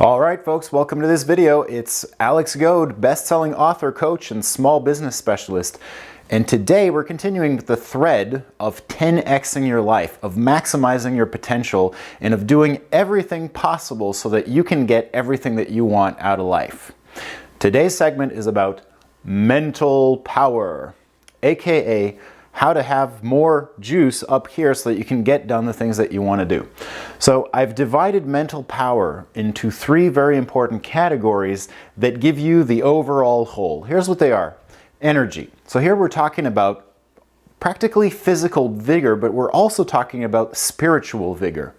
All right, folks, welcome to this video. It's Alex Goad, best-selling author, coach, and small business specialist. And today we're continuing with the thread of 10xing your life, of maximizing your potential, and of doing everything possible so that you can get everything that you want out of life. Today's segment is about mental power, aka how to have more juice up here so that you can get done the things that you want to do. So I've divided mental power into three very important categories that give you the overall whole. Here's what they are. Energy. So here we're talking about practically physical vigor, but we're also talking about spiritual vigor.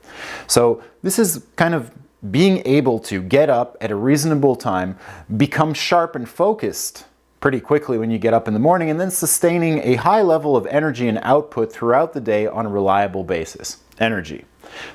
So this is kind of being able to get up at a reasonable time, become sharp and focused pretty quickly when you get up in the morning, and then sustaining a high level of energy and output throughout the day on a reliable basis. Energy.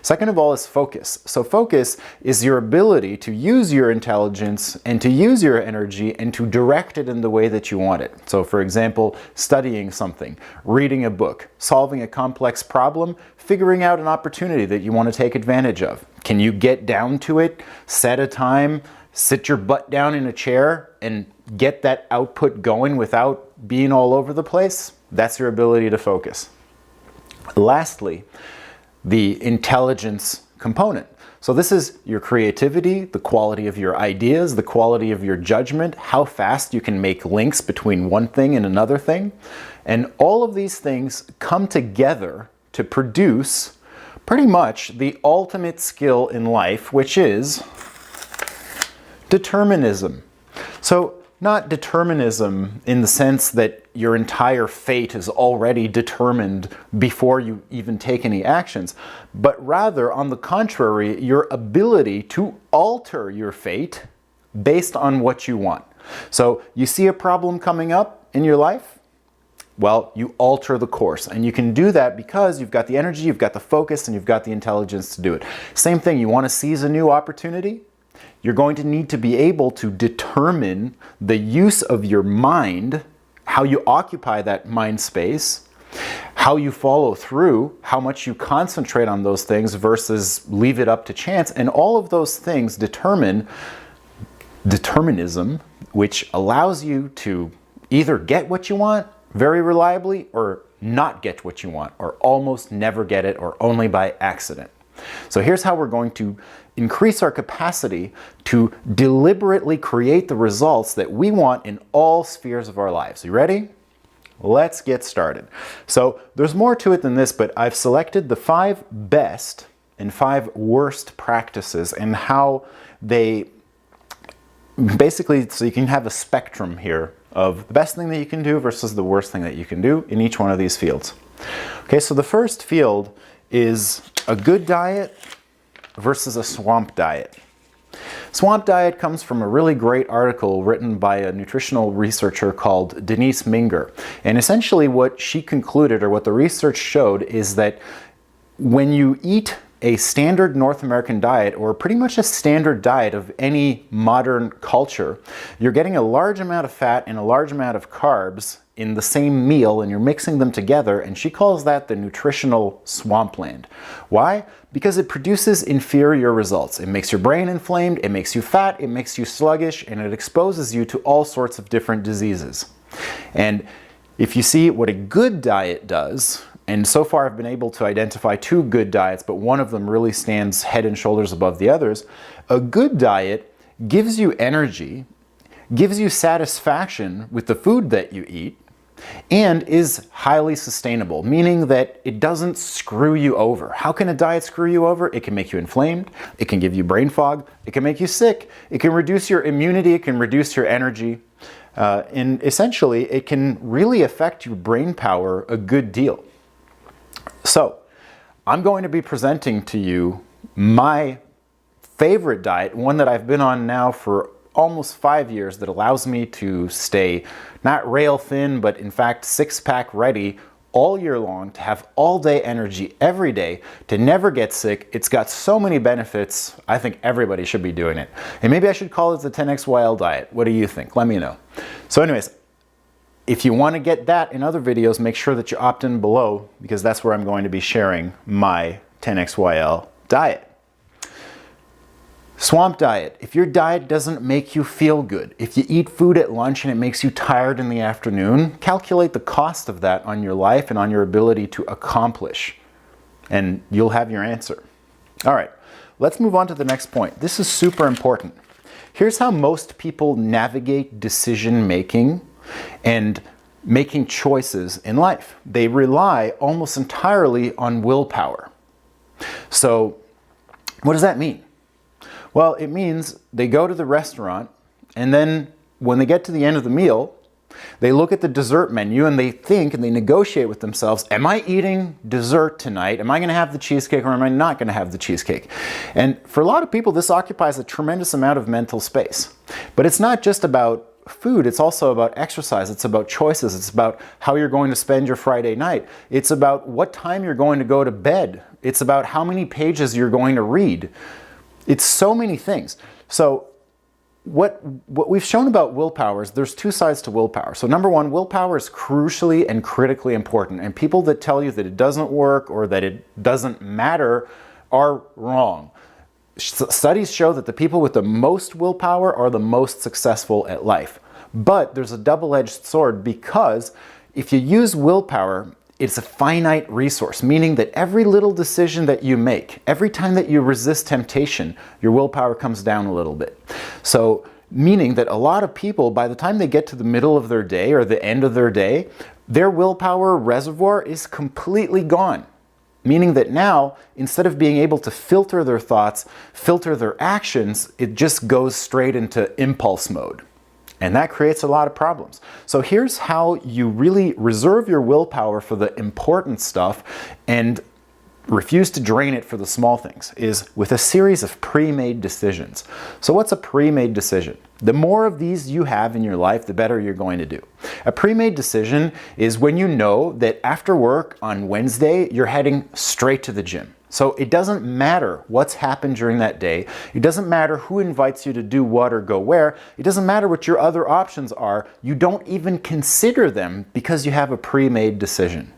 Second of all is focus. So focus is your ability to use your intelligence and to use your energy and to direct it in the way that you want it. So for example, studying something, reading a book, solving a complex problem, figuring out an opportunity that you want to take advantage of. Can you get down to it, set a time, sit your butt down in a chair and get that output going without being all over the place? That's your ability to focus. Lastly, the intelligence component. So this is your creativity, the quality of your ideas, the quality of your judgment, how fast you can make links between one thing and another thing. And all of these things come together to produce pretty much the ultimate skill in life, which is determinism. So not determinism in the sense that your entire fate is already determined before you even take any actions, but rather, on the contrary, your ability to alter your fate based on what you want. So you see a problem coming up in your life? Well, you alter the course, and you can do that because you've got the energy, you've got the focus, and you've got the intelligence to do it. Same thing, you want to seize a new opportunity? You're going to need to be able to determine the use of your mind, how you occupy that mind space, how you follow through, how much you concentrate on those things versus leave it up to chance. And all of those things determine determinism, which allows you to either get what you want very reliably or not get what you want, or almost never get it, or only by accident. So here's how we're going to increase our capacity to deliberately create the results that we want in all spheres of our lives. You ready? Let's get started. So there's more to it than this, but I've selected the 5 best and 5 worst practices and how they basically, so you can have a spectrum here of the best thing that you can do versus the worst thing that you can do in each one of these fields. Okay, so the first field is a good diet versus a swamp diet. Swamp diet comes from a really great article written by a nutritional researcher called Denise Minger. And essentially what she concluded, or what the research showed, is that when you eat a standard North American diet, or pretty much a standard diet of any modern culture, you're getting a large amount of fat and a large amount of carbs in the same meal, and you're mixing them together, and she calls that the nutritional swampland. Why? Because it produces inferior results. It makes your brain inflamed, it makes you fat, it makes you sluggish, and it exposes you to all sorts of different diseases. And if you see what a good diet does, and so far I've been able to identify 2 good diets, but one of them really stands head and shoulders above the others. A good diet gives you energy, gives you satisfaction with the food that you eat, and is highly sustainable, meaning that it doesn't screw you over. How can a diet screw you over? It can make you inflamed, it can give you brain fog, it can make you sick, it can reduce your immunity, it can reduce your energy, and essentially it can really affect your brain power a good deal. So, I'm going to be presenting to you my favorite diet, one that I've been on now for almost 5 years, that allows me to stay not rail thin, but in fact 6-pack ready all year long, to have all day energy every day, to never get sick. It's got so many benefits, I think everybody should be doing it. And maybe I should call it the 10XYL diet. What do you think? Let me know. So anyways, if you want to get that in other videos, make sure that you opt in below, because that's where I'm going to be sharing my 10XYL diet. Swamp diet. If your diet doesn't make you feel good, if you eat food at lunch and it makes you tired in the afternoon, calculate the cost of that on your life and on your ability to accomplish, and you'll have your answer. All right, let's move on to the next point. This is super important. Here's how most people navigate decision making and making choices in life. They rely almost entirely on willpower. So, what does that mean? Well, it means they go to the restaurant, and then when they get to the end of the meal, they look at the dessert menu and they think and they negotiate with themselves, am I eating dessert tonight? Am I going to have the cheesecake or am I not going to have the cheesecake? And for a lot of people, this occupies a tremendous amount of mental space. But it's not just about food, it's also about exercise, it's about choices, it's about how you're going to spend your Friday night, it's about what time you're going to go to bed, it's about how many pages you're going to read. It's so many things. So what we've shown about willpower is there's two sides to willpower. So number one, willpower is crucially and critically important, and people that tell you that it doesn't work or that it doesn't matter are wrong. Studies show that the people with the most willpower are the most successful at life. But there's a double-edged sword, because if you use willpower, it's a finite resource, meaning that every little decision that you make, every time that you resist temptation, your willpower comes down a little bit. So, meaning that a lot of people, by the time they get to the middle of their day or the end of their day, their willpower reservoir is completely gone. Meaning that now, instead of being able to filter their thoughts, filter their actions, it just goes straight into impulse mode. And that creates a lot of problems. So here's how you really reserve your willpower for the important stuff and refuse to drain it for the small things, is with a series of pre-made decisions. So what's a pre-made decision? The more of these you have in your life, the better you're going to do. A pre-made decision is when you know that after work on Wednesday, you're heading straight to the gym. So it doesn't matter what's happened during that day. It doesn't matter who invites you to do what or go where. It doesn't matter what your other options are. You don't even consider them because you have a pre-made decision.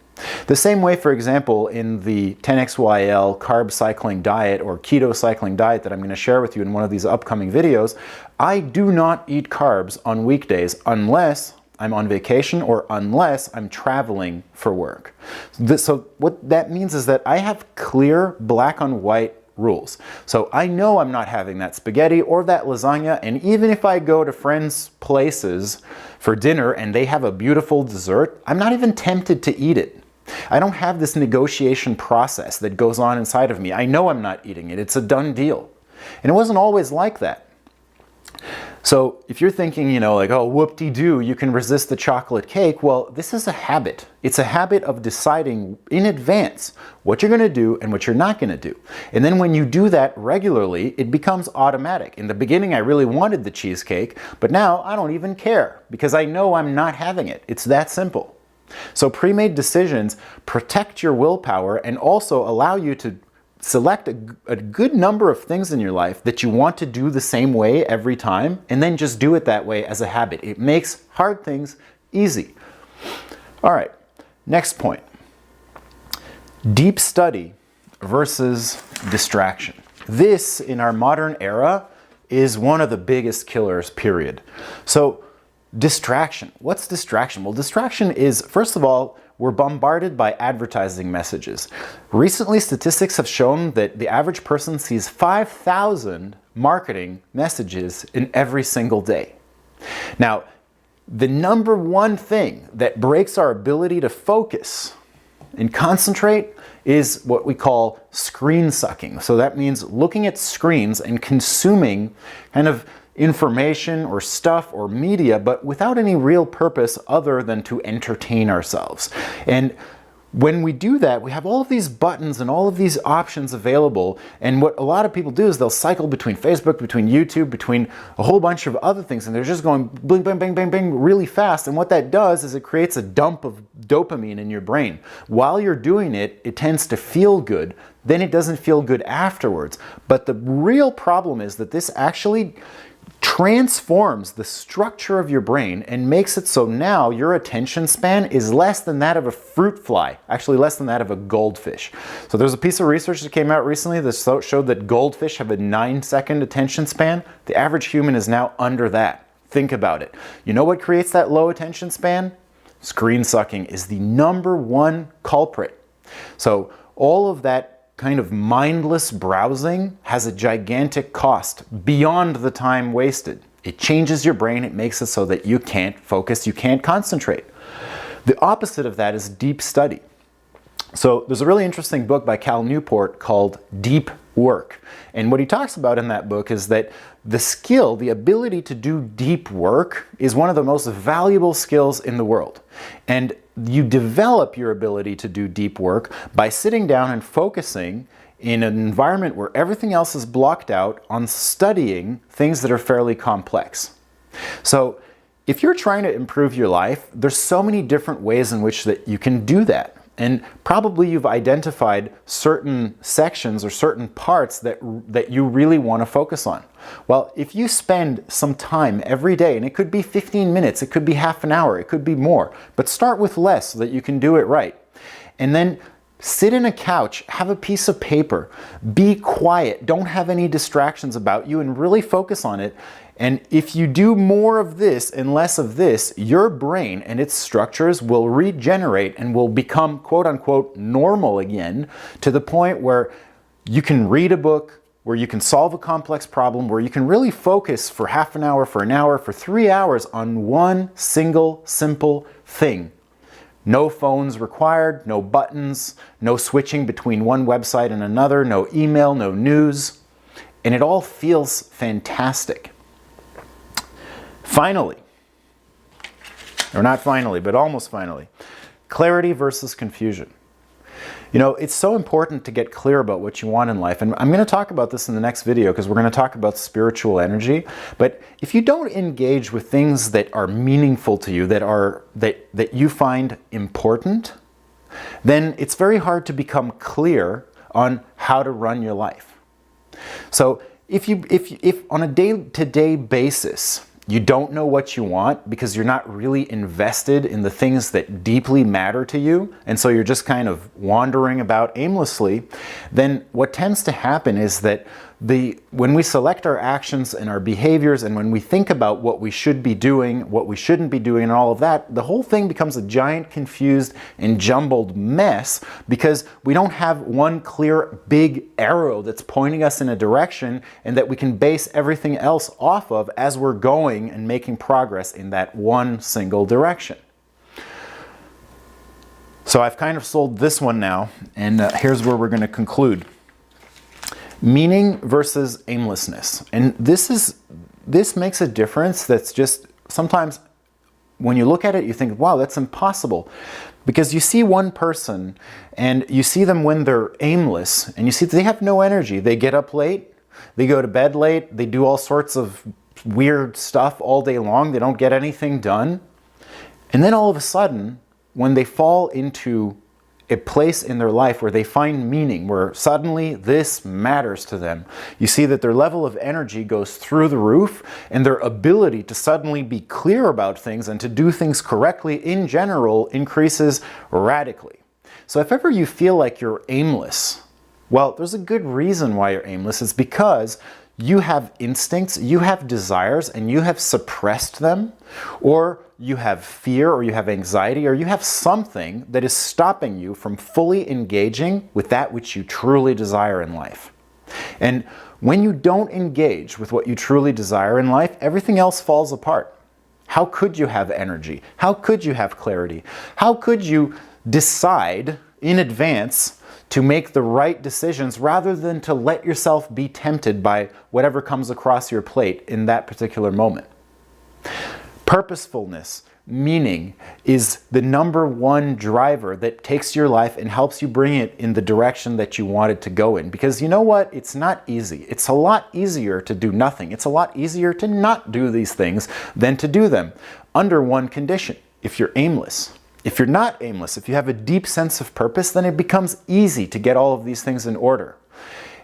The same way, for example, in the 10XYL carb cycling diet or keto cycling diet that I'm going to share with you in one of these upcoming videos, I do not eat carbs on weekdays unless I'm on vacation or unless I'm traveling for work. So what that means is that I have clear black on white rules. So I know I'm not having that spaghetti or that lasagna, and even if I go to friends' places for dinner and they have a beautiful dessert, I'm not even tempted to eat it. I don't have this negotiation process that goes on inside of me. I know I'm not eating it. It's a done deal. And it wasn't always like that. So if you're thinking, like, oh, whoop-de-doo, you can resist the chocolate cake, well, this is a habit. It's a habit of deciding in advance what you're going to do and what you're not going to do. And then when you do that regularly, it becomes automatic. In the beginning, I really wanted the cheesecake, but now I don't even care because I know I'm not having it. It's that simple. So pre-made decisions protect your willpower and also allow you to select a good number of things in your life that you want to do the same way every time, and then just do it that way as a habit. It makes hard things easy. All right, next point. Deep study versus distraction. This, in our modern era, is one of the biggest killers, period. So, distraction. What's distraction? Well, distraction is, first of all, we're bombarded by advertising messages. Recently, statistics have shown that the average person sees 5,000 marketing messages in every single day. Now, the number one thing that breaks our ability to focus and concentrate is what we call screen sucking. So that means looking at screens and consuming kind of information or stuff or media, but without any real purpose other than to entertain ourselves. And when we do that, we have all of these buttons and all of these options available, and what a lot of people do is they'll cycle between Facebook, between YouTube, between a whole bunch of other things, and they're just going bling, bang, bang, bang, bang really fast, and what that does is it creates a dump of dopamine in your brain. While you're doing it, it tends to feel good, then it doesn't feel good afterwards. But the real problem is that this actually transforms the structure of your brain and makes it so now your attention span is less than that of a fruit fly, actually less than that of a goldfish. So there's a piece of research that came out recently that showed that goldfish have a 9-second attention span. The average human is now under that. Think about it. You know what creates that low attention span? Screen sucking is the #1 culprit. So all of that kind of mindless browsing has a gigantic cost beyond the time wasted. It changes your brain, it makes it so that you can't focus, you can't concentrate. The opposite of that is deep study. So there's a really interesting book by Cal Newport called Deep Work. And what he talks about in that book is that the skill, the ability to do deep work is one of the most valuable skills in the world. And you develop your ability to do deep work by sitting down and focusing in an environment where everything else is blocked out on studying things that are fairly complex. So if you're trying to improve your life, there's so many different ways in which that you can do that. And probably you've identified certain sections or certain parts that you really want to focus on. Well, if you spend some time every day, and it could be 15 minutes, it could be half an hour, it could be more, but start with less so that you can do it right. And then sit in a couch, have a piece of paper, be quiet, don't have any distractions about you, and really focus on it. And if you do more of this and less of this, your brain and its structures will regenerate and will become quote unquote normal again, to the point where you can read a book, where you can solve a complex problem, where you can really focus for half an hour, for an hour, for 3 hours on one single simple thing. No phones required, no buttons, no switching between one website and another, no email, no news, and it all feels fantastic. Finally, or not finally, but almost finally, clarity versus confusion. You know, it's so important to get clear about what you want in life, and I'm going to talk about this in the next video because we're going to talk about spiritual energy. But if you don't engage with things that are meaningful to you, that you find important, then it's very hard to become clear on how to run your life. So if on a day-to-day basis you don't know what you want because you're not really invested in the things that deeply matter to you, and so you're just kind of wandering about aimlessly, then what tends to happen is that when we select our actions and our behaviors, and when we think about what we should be doing, what we shouldn't be doing, and all of that, the whole thing becomes a giant confused and jumbled mess because we don't have one clear big arrow that's pointing us in a direction and that we can base everything else off of as we're going and making progress in that one single direction. So I've kind of sold this one now, and here's where we're going to conclude. Meaning versus aimlessness. And this makes a difference that's just, sometimes when you look at it, you think, wow, that's impossible. Because you see one person and you see them when they're aimless, and you see they have no energy. They get up late, they go to bed late, they do all sorts of weird stuff all day long, they don't get anything done. And then all of a sudden, when they fall into a place in their life where they find meaning, where suddenly this matters to them, you see that their level of energy goes through the roof, and their ability to suddenly be clear about things and to do things correctly in general increases radically. So if ever you feel like you're aimless, well, there's a good reason why you're aimless. It's because you have instincts, you have desires, and you have suppressed them, or you have fear, or you have anxiety, or you have something that is stopping you from fully engaging with that which you truly desire in life. And when you don't engage with what you truly desire in life, everything else falls apart. How could you have energy? How could you have clarity? How could you decide in advance to make the right decisions rather than to let yourself be tempted by whatever comes across your plate in that particular moment? Purposefulness, meaning, is the #1 driver that takes your life and helps you bring it in the direction that you want it to go in. Because you know what? It's not easy. It's a lot easier to do nothing. It's a lot easier to not do these things than to do them, under one condition: if you're aimless. If you're not aimless, if you have a deep sense of purpose, then it becomes easy to get all of these things in order.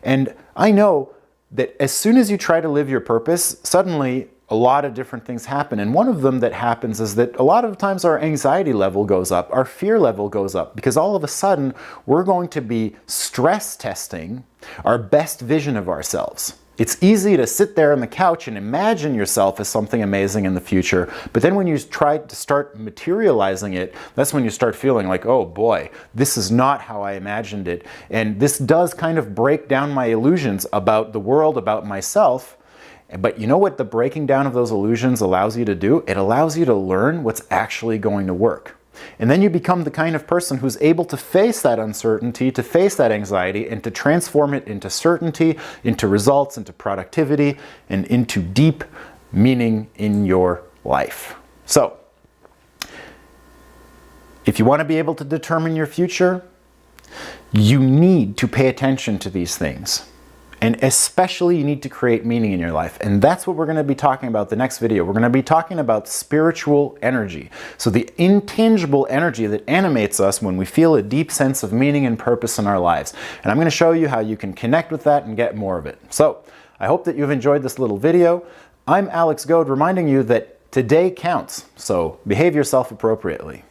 And I know that as soon as you try to live your purpose, suddenly a lot of different things happen. And one of them that happens is that a lot of times our anxiety level goes up, our fear level goes up, because all of a sudden we're going to be stress testing our best vision of ourselves. It's easy to sit there on the couch and imagine yourself as something amazing in the future, but then when you try to start materializing it, that's when you start feeling like, oh boy, this is not how I imagined it. And this does kind of break down my illusions about the world, about myself. But you know what the breaking down of those illusions allows you to do? It allows you to learn what's actually going to work. And then you become the kind of person who's able to face that uncertainty, to face that anxiety, and to transform it into certainty, into results, into productivity, and into deep meaning in your life. So, if you want to be able to determine your future, you need to pay attention to these things. And especially you need to create meaning in your life. And that's what we're going to be talking about the next video. We're going to be talking about spiritual energy. So the intangible energy that animates us when we feel a deep sense of meaning and purpose in our lives. And I'm going to show you how you can connect with that and get more of it. So I hope that you've enjoyed this little video. I'm Alex Goad, reminding you that today counts. So behave yourself appropriately.